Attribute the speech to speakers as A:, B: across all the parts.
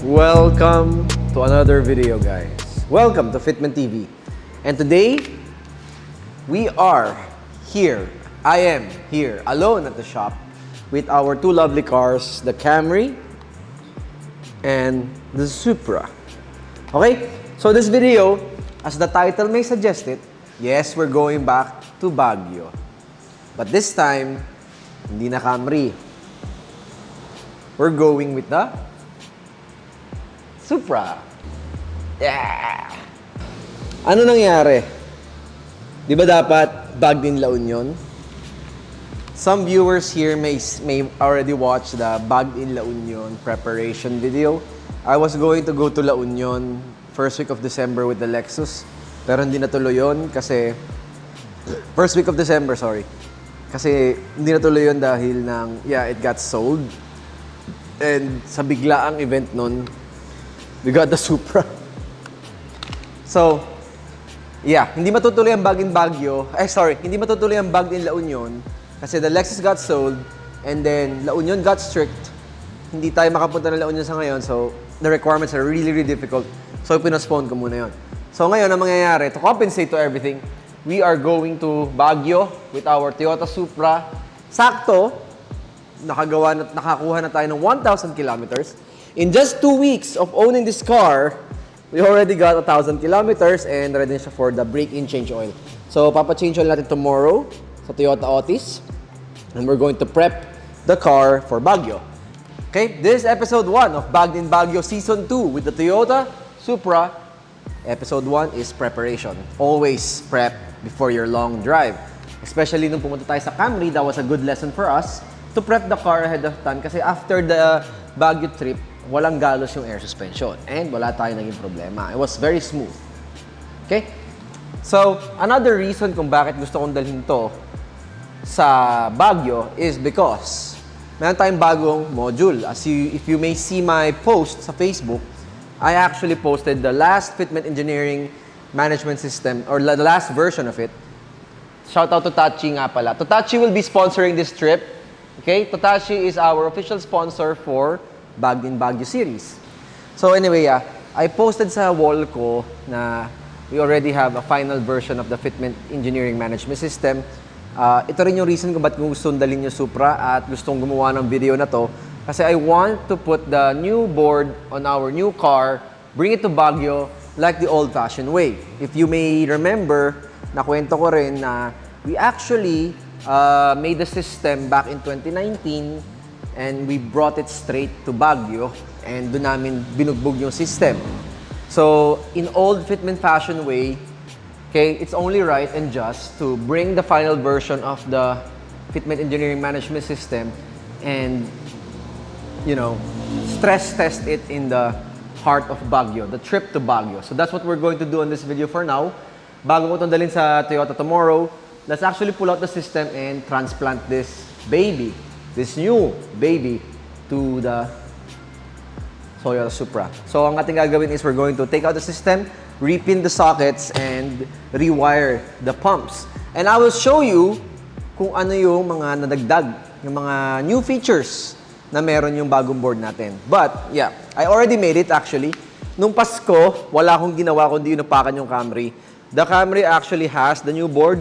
A: Welcome to another video, guys. Welcome to Fitment TV. And today, we are here. I am here alone at the shop with our two lovely cars, the Camry and the Supra. Okay? So this video, as the title may suggest it, yes, we're going back to Baguio. But this time, hindi na Camry. We're going with the Supra. Yeah! Ano nangyari? Di ba dapat bagged in La Union? Some viewers here may already watch the bagged in La Union preparation video. I was going to go to La Union first week of December with the Lexus. Pero hindi natuloy yun kasi... First week of December, sorry. Kasi hindi natuloy yun dahil it got sold. And sa biglaang event nun, we got the Supra. So, yeah, hindi matutuloy ang bag in Baguio. Hindi matutuloy ang bag in La Union kasi the Lexus got sold and then La Union got strict. Hindi tayo makapunta ng La Union sa ngayon, so the requirements are really, really difficult. So, pinospone ko muna yon. So, ngayon, ang mangyayari, to compensate to everything, we are going to Baguio with our Toyota Supra. Sakto, nakakuha na tayo ng 1,000 kilometers. In just 2 weeks of owning this car, we already got 1,000 kilometers and ready na siya for the break-in change oil. So, papa-change oil natin tomorrow sa Toyota Otis. And we're going to prep the car for Baguio. Okay, this is episode 1 of Bagged in Baguio Season 2 with the Toyota Supra. Episode 1 is preparation. Always prep before your long drive. Especially nung pumunta tayo sa Camry, that was a good lesson for us to prep the car ahead of time kasi after the Baguio trip, walang galos yung air suspension and wala tayong naging problema. It was very smooth. Okay? So, another reason kung bakit gusto kong dalhin to sa Baguio is because meron tayong bagong module. If you may see my post sa Facebook, I actually posted the last Fitment engineering management system or the last version of it. Shout out to Tachi nga pala. Tachi will be sponsoring this trip. Okay? Tachi is our official sponsor for Bagged in Baguio series. So anyway, I posted sa wall ko na we already have a final version of the Fitment engineering management system. Ito rin yung reason kung ba't gustong dalhin yung Supra at gustong gumawa ng video na to. Kasi I want to put the new board on our new car, bring it to Baguio like the old-fashioned way. If you may remember, nakwento ko rin na we actually made the system back in 2019 and we brought it straight to Baguio and doon namin binugbog yung system. So, in old Fitment fashion way, okay, it's only right and just to bring the final version of the Fitment engineering management system and, you know, stress test it in the heart of Baguio, the trip to Baguio. So that's what we're going to do in this video for now. Bago ko itong dalhin sa Toyota tomorrow, let's actually pull out the system and transplant this baby, this new baby, to the Toyota Supra. So ang ating gagawin is we're going to take out the system, repin the sockets, and rewire the pumps. And I will show you kung ano yung mga nadagdag, yung mga new features na meron yung bagong board natin. But, yeah, I already made it actually. Nung Pasko, wala akong ginawa kundi inapakan yung Camry. The Camry actually has the new board.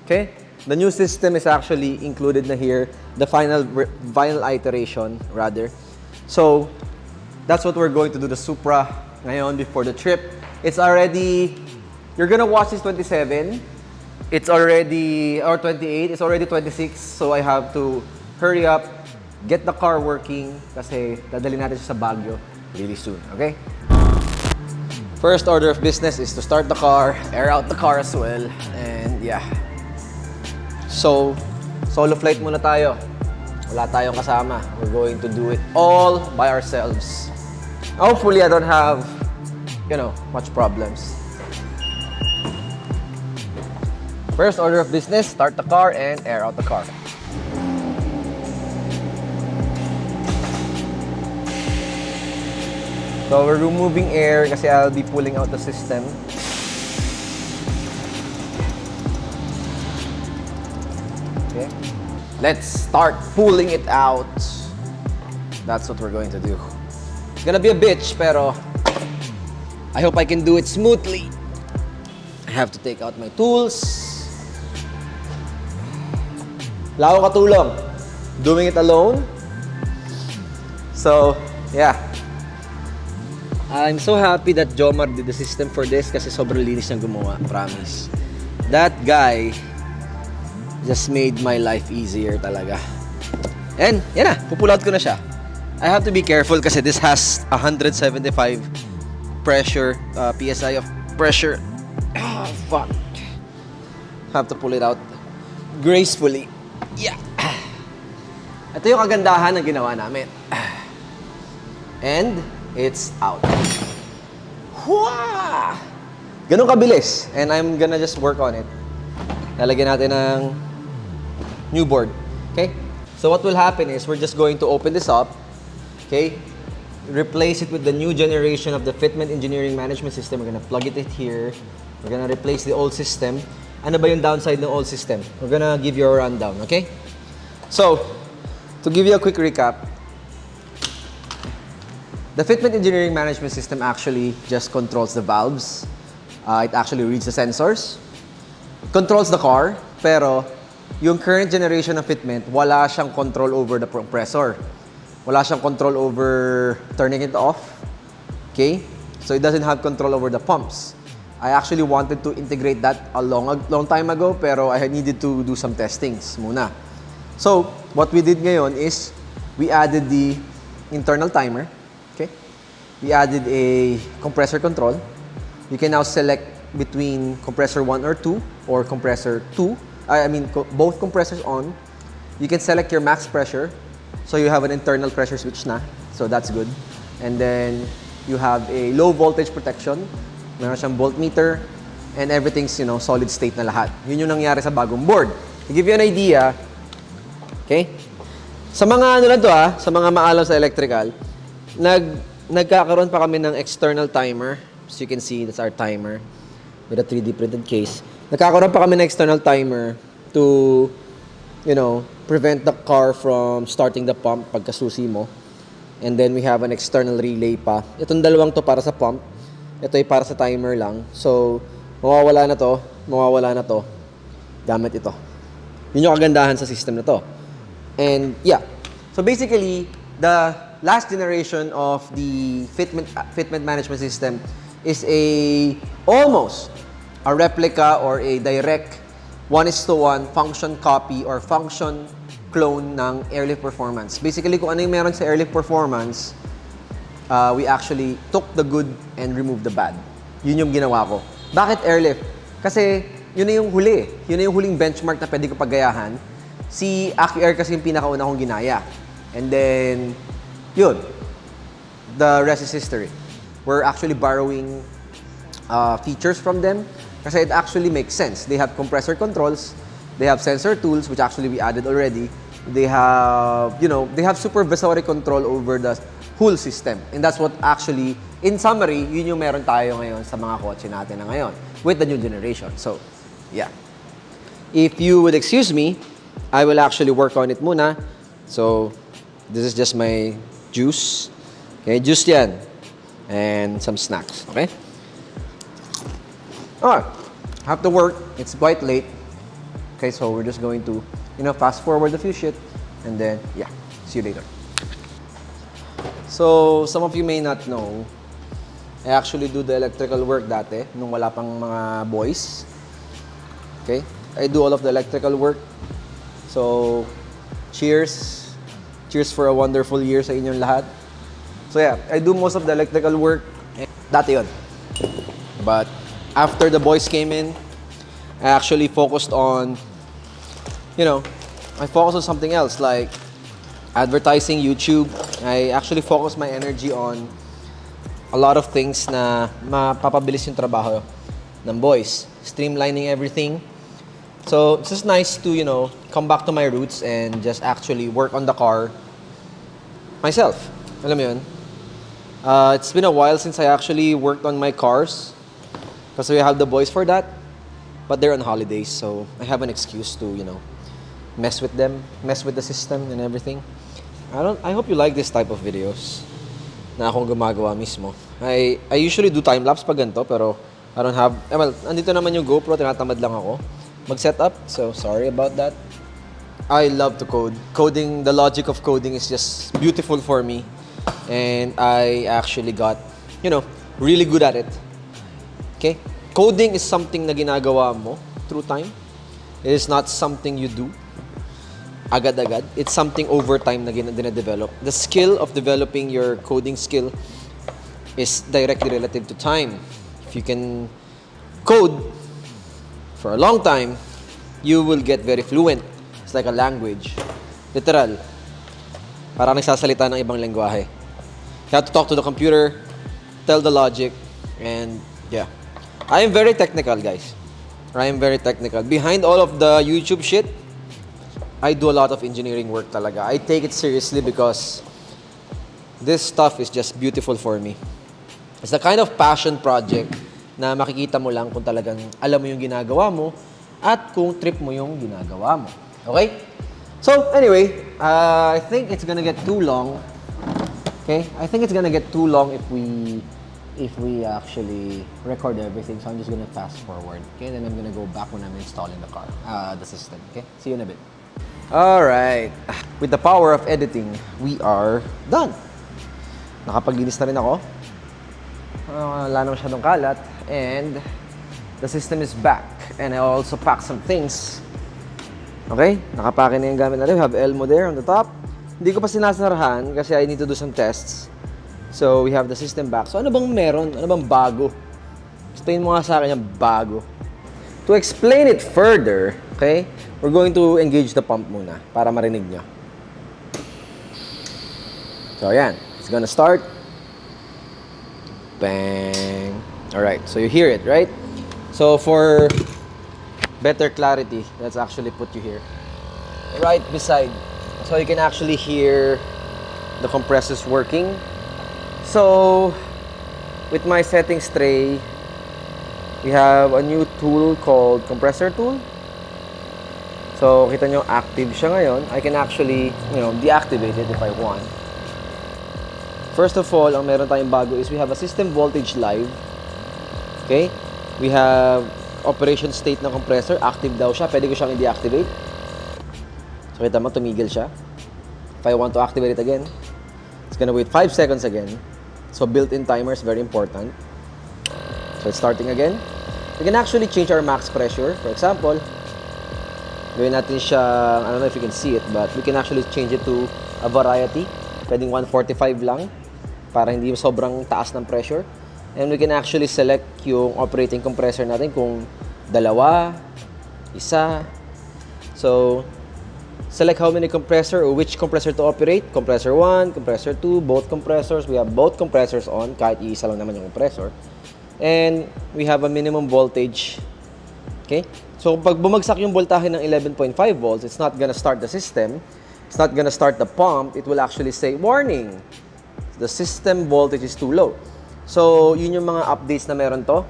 A: Okay? The new system is actually included na here. The final iteration, rather. So, that's what we're going to do the Supra ngayon before the trip. It's already, you're gonna watch this 27. It's already, or 28. It's already 26. So, I have to hurry up, get the car working kasi dadalhin natin siya sa Baguio really soon, okay? First order of business is to start the car, air out the car as well, and yeah. So, solo flight muna tayo. Wala tayong kasama. We're going to do it all by ourselves. Hopefully, I don't have, much problems. First order of business, start the car and air out the car. So we're removing air kasi I'll be pulling out the system. Okay. Let's start pulling it out. That's what we're going to do. It's gonna be a bitch, pero I hope I can do it smoothly. I have to take out my tools. Wala akong katulong. Doing it alone. So, yeah. I'm so happy that Jomar did the system for this kasi sobrang linis niyang gumawa, promise. That guy just made my life easier talaga. And, yan na, pupull out ko na siya. I have to be careful kasi this has 175 pressure, PSI of pressure. Ah, fuck. Have to pull it out gracefully. Yeah. Ito yung kagandahan ng ginawa namin. And, it's out. Hua! Ganun kabilis. And I'm gonna just work on it. Lalagyan natin ng new board. Okay? So what will happen is we're just going to open this up. Okay? Replace it with the new generation of the Fitment engineering management system. We're gonna plug it in here. We're gonna replace the old system. Ano ba yung downside ng old system? We're gonna give you a rundown. Okay? So, to give you a quick recap, the Fitment engineering management system actually just controls the valves. It actually reads the sensors. It controls the car, pero yung current generation of Fitment, wala siyang control over the compressor. Wala siyang control over turning it off. Okay? So it doesn't have control over the pumps. I actually wanted to integrate that a long time ago, pero I needed to do some testings muna. So, what we did ngayon is we added the internal timer. Okay? We added a compressor control. You can now select between compressor 1 or 2 or compressor 2. I mean, both compressors on. You can select your max pressure. So you have an internal pressure switch na. So that's good. And then you have a low voltage protection. Meron siyang voltmeter. And everything's, you know, solid state na lahat. Yun yung nangyari sa bagong board. To give you an idea, okay? Sa mga ano na to sa mga maalam sa electrical, nagkakaroon pa kami ng external timer. As you can see, that's our timer with a 3D printed case. Nagkakaroon pa kami ng external timer to, you know, prevent the car from starting the pump pagkasusi mo. And then we have an external relay pa. Itong dalawang to para sa pump. Ito ay para sa timer lang. So, mawawala na to. Gamit ito. Yun yung kagandahan sa system na to. And yeah. So basically, the last generation of the Fitment management system is almost a replica or a direct 1:1 function copy or function clone ng airlift performance. Basically, kung ano yung meron sa airlift performance, we actually took the good and removed the bad. Yun yung ginawa ko. Bakit airlift? Kasi yun na yung huli. Yun na yung huling benchmark na pwede ko paggayahan. Si AccuAir kasi yung pinakauna kong ginaya. And then, yun. The rest is history. We're actually borrowing features from them kasi it actually makes sense. They have compressor controls. They have sensor tools, which actually we added already. They have, you know, they have supervisory control over the whole system. And that's what actually, in summary, yun yung meron tayo ngayon sa mga kotse natin na ngayon with the new generation. So, yeah. If you would excuse me, I will actually work on it muna. So, this is just my juice. Okay, juice yan. And some snacks, okay? Alright, have to work. It's quite late. Okay, so we're just going to, you know, fast forward a few shit. And then, yeah, see you later. So, some of you may not know, I actually do the electrical work dati, nung wala pang mga boys. Okay? I do all of the electrical work. So, cheers. Cheers for a wonderful year sa inyong lahat. So yeah, I do most of the electrical work. Dati yun. But after the boys came in, I actually focused on, you know, I focused on something else like advertising, YouTube. I actually focused my energy on a lot of things na mapapabilis yung trabaho ng boys. Streamlining everything. So it's just nice to, you know, come back to my roots and just actually work on the car myself. Alam mo yun? It's been a while since I actually worked on my cars because we have the boys for that. But they're on holidays, so I have an excuse to, you know, mess with them, mess with the system and everything. I hope you like this type of videos. na akong gumagawa mismo. I usually do time-lapse pag ganito, pero I don't have... well, andito naman yung GoPro, tinatamad lang ako mag-setup, so sorry about that. I love to code. Coding, the logic of coding is just beautiful for me. And I actually got, you know, really good at it. Okay? Coding is something na ginagawa mo through time. It is not something you do agad-agad. It's something over time na dina-develop. The skill of developing your coding skill is directly relative to time. If you can code for a long time, you will get very fluent. It's like a language. Literal. Parang nagsasalita ng ibang lengguwahe. You have to talk to the computer, tell the logic, and yeah. I am very technical, guys. I am very technical. Behind all of the YouTube shit, I do a lot of engineering work talaga. I take it seriously because this stuff is just beautiful for me. It's the kind of passion project na makikita mo lang kung talagang alam mo yung ginagawa mo at kung trip mo yung ginagawa mo. Okay? So, anyway, I think it's gonna get too long. Okay? I think it's gonna get too long if we actually record everything. So, I'm just gonna fast forward. Okay? Then I'm gonna go back when I'm installing the system. Okay? See you in a bit. Alright. With the power of editing, we are done. Nakapaglinis na rin ako. Wala na masyadong kalat. And the system is back. And I also packed some things. Okay? Nakapake na yung gamit natin. We have Elmo there on the top. Hindi ko pa sinasarahan kasi I need to do some tests. So, we have the system back. So, ano bang meron? Ano bang bago? Explain mo nga sa akin yung bago. To explain it further, okay, we're going to engage the pump muna para marinig nyo. So, ayan. It's gonna start. Bang. Alright, so you hear it, right? So, for better clarity, let's actually put you here. Right beside. So, you can actually hear the compressors working. So, with my settings tray, we have a new tool called compressor tool. So, kita nyo, active siya ngayon. I can actually, deactivate it if I want. First of all, ang meron tayong bago is we have a system voltage live. Okay? We have operation state ng compressor. Active daw siya. Pwede ko siyang i-deactivate. So, kita mo, tumigil siya. If I want to activate it again, it's gonna wait 5 seconds again. So, built-in timer is very important. So, it's starting again. We can actually change our max pressure. For example, gawin natin siya, I don't know if you can see it, but we can actually change it to a variety. Pwedeng 145 lang para hindi sobrang taas ng pressure. And we can actually select yung operating compressor natin kung dalawa, isa. So, select how many compressor or which compressor to operate. Compressor 1, compressor 2, both compressors. We have both compressors on, kahit isa lang naman yung compressor. And we have a minimum voltage. Okay? So, pag bumagsak yung voltahe ng 11.5 volts, it's not gonna start the system. It's not gonna start the pump. It will actually say, warning, the system voltage is too low. So, yun yung mga updates na meron to.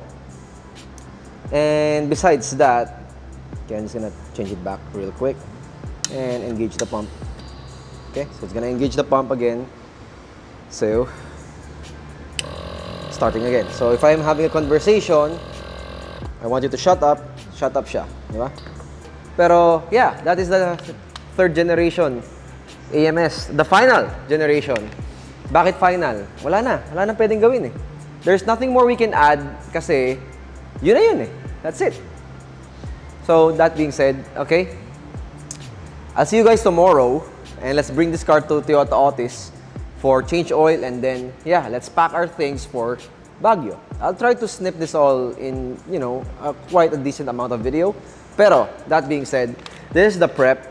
A: And besides that, okay, I'm just gonna change it back real quick and engage the pump. Okay? So, it's gonna engage the pump again. So, starting again. So, if I'm having a conversation, I want you to shut up siya. Di ba? Pero, yeah, that is the third generation AMS. The final generation. Bakit final? Wala na pwedeng gawin eh. There's nothing more we can add kasi yun na yun eh. That's it. So, that being said, okay? I'll see you guys tomorrow and let's bring this car to Toyota Otis for change oil, and then, yeah, let's pack our things for Baguio. I'll try to snip this all in, quite a decent amount of video. Pero, that being said, this is the prep,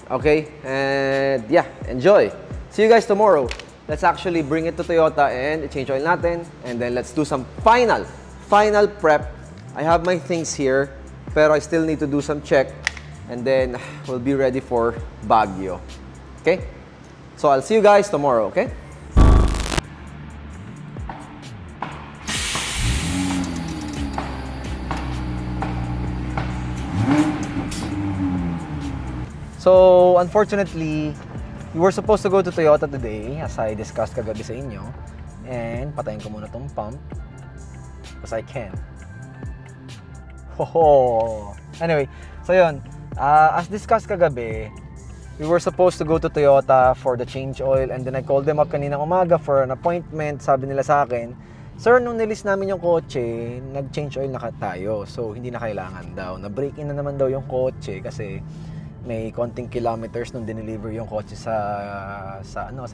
A: okay? And, yeah, enjoy. See you guys tomorrow. Let's actually bring it to Toyota and change oil natin, and then let's do some final prep. I have my things here, pero I still need to do some check, and then we'll be ready for Baguio. Okay? So, I'll see you guys tomorrow, okay? So, unfortunately, we were supposed to go to Toyota today, as I discussed kagabi sa inyo. And patayin ko muna tong pump. Because I can. Hoho! Anyway, so yun. As discussed kagabi, we were supposed to go to Toyota for the change oil, and then I called them up kaninang umaga for an appointment. Sabi nila sa akin, "Sir, nung nilis namin yung kotse, nag-change oil na tayo. So, hindi na kailangan daw. Na-break-in na naman daw yung kotse kasi may konting kilometers nung dineliver yung kotse sa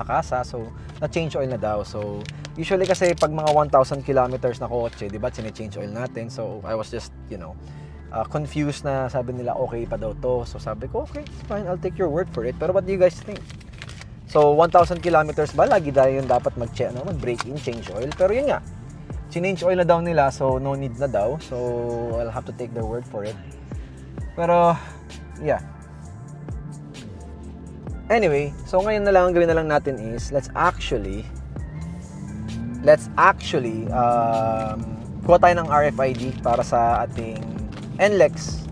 A: kasa. So, na-change oil na daw. So, usually kasi pag mga 1,000 kilometers na kotse, di ba, sine-change oil natin. So, I was just, confused na sabi nila okay pa daw to. So, sabi ko, okay, fine, I'll take your word for it. Pero what do you guys think? So, 1,000 kilometers ba? Lagi dahil yun dapat mag-break-in, change oil. Pero yun nga, change oil na daw nila, so no need na daw. So, I'll have to take their word for it. Pero, yeah. Anyway, so ngayon na lang, ang gawin na lang natin is, let's actually, kuha tayo ng RFID para sa ating NLEX.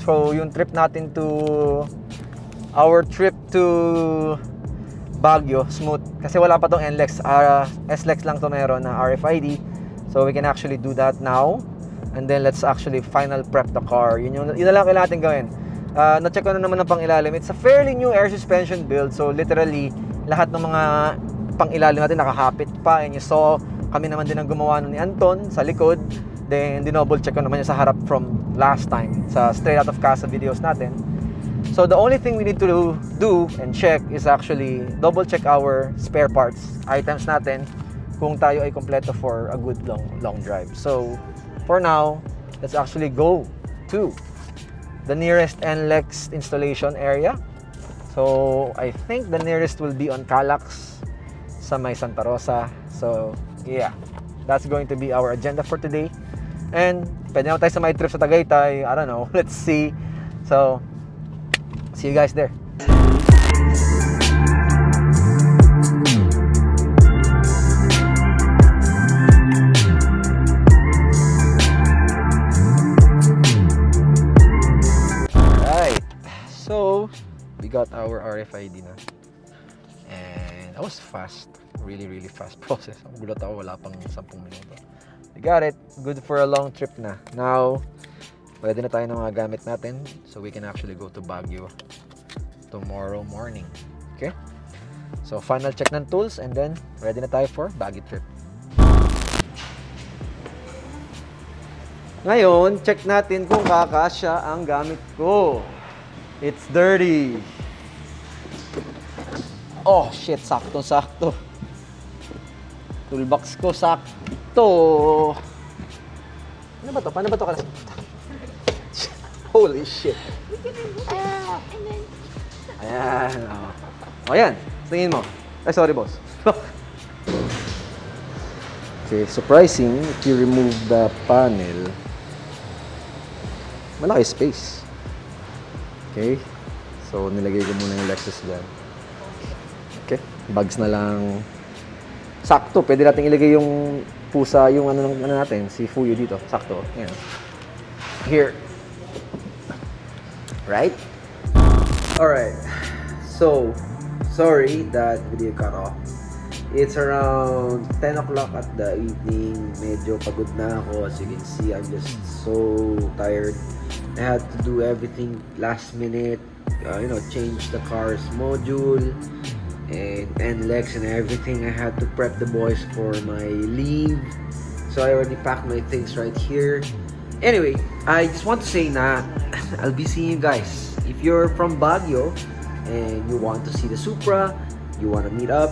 A: So, yung trip natin our trip to Baguio, smooth. Kasi wala pa tong NLEX. SLEX lang to meron na RFID. So, we can actually do that now. And then, let's actually final prep the car. Yun na lang kailangan natin gawin. Na-check ko na naman ng pang-ilalim. It's a fairly new air suspension build. So, literally, lahat ng mga pang-ilalim natin nakahapit pa. And you saw, kami naman din ang gumawa nun ni Anton sa likod. Then, dinoble check ko naman yung sa harap from last time sa straight out of casa videos natin. So, the only thing we need to do and check is actually double check our spare parts, items natin, kung tayo ay kompleto for a good long drive. So, for now, let's actually go to the nearest NLEX installation area. So, I think the nearest will be on Calax sa may Santa Rosa. So, yeah, that's going to be our agenda for today. And pwede naman tayo sa may trip sa Tagaytay. I don't know. Let's see. So, see you guys there. Alright. So, we got our RFID na. And that was fast. Really, really fast process. Ang gulat ako, wala pang 10 minuto. We got it. Good for a long trip na. Now, pwede na tayo ng mga gamit natin so we can actually go to Baguio tomorrow morning. Okay? So, final check ng tools and then ready na tayo for Baguio trip. Ngayon, check natin kung kakasya ang gamit ko. It's dirty. Oh, shit. Sakto-sakto. Toolbox ko, sakto. Ano ba to? Paano ba to? Holy shit. Ayan. O yan. Tingin mo. Ay, sorry boss. Okay, surprising. If you remove the panel, malaki space. Okay. So, nilagay ko muna yung Lexus dyan. Okay. Bags na lang. Sakto, pwede natin ilagay yung pusa, yung ano natin, si Fuyo dito. Sakto. Ayan. Here. Right? Alright. So, sorry that video cut off. It's around 10 o'clock at the evening. Medyo pagod na ako. As you can see, I'm just so tired. I had to do everything last minute. Change the car's module. And Lex and everything. I had to prep the boys for my leave, so I already packed my things right here. Anyway, I just want to say na I'll be seeing you guys. If you're from Baguio and you want to see the Supra, you want to meet up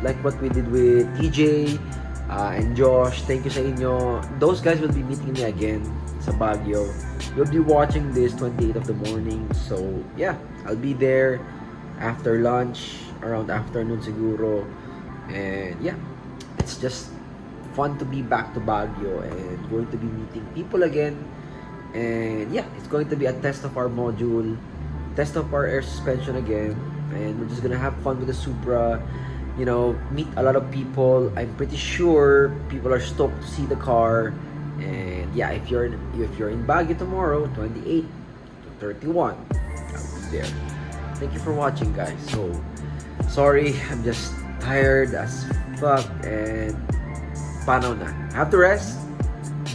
A: like what we did with TJ and Josh, thank you sa inyo. Those guys will be meeting me again sa Baguio. You'll be watching this 28th of the morning, so yeah, I'll be there after lunch, around afternoon siguro. And yeah, it's just fun to be back to Baguio and going to be meeting people again. And yeah, it's going to be a test of our module, test of our air suspension again, and we're just gonna have fun with the Supra, meet a lot of people. I'm pretty sure people are stoked to see the car. And yeah, if you're in Baguio tomorrow, 28 to 31, I'll be there. Thank you for watching, guys. So sorry, I'm just tired as fuck and panaw na. I have to rest.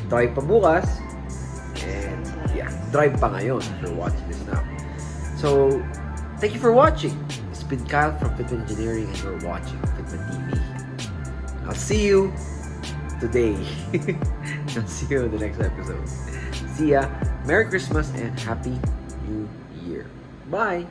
A: Drive pa bukas. And yeah, drive pa ngayon if you're watching this now. So, thank you for watching. It's been Kyle from Fitment Engineering and you're watching Fitment TV. I'll see you today. I'll see you in the next episode. See ya. Merry Christmas and Happy New Year. Bye.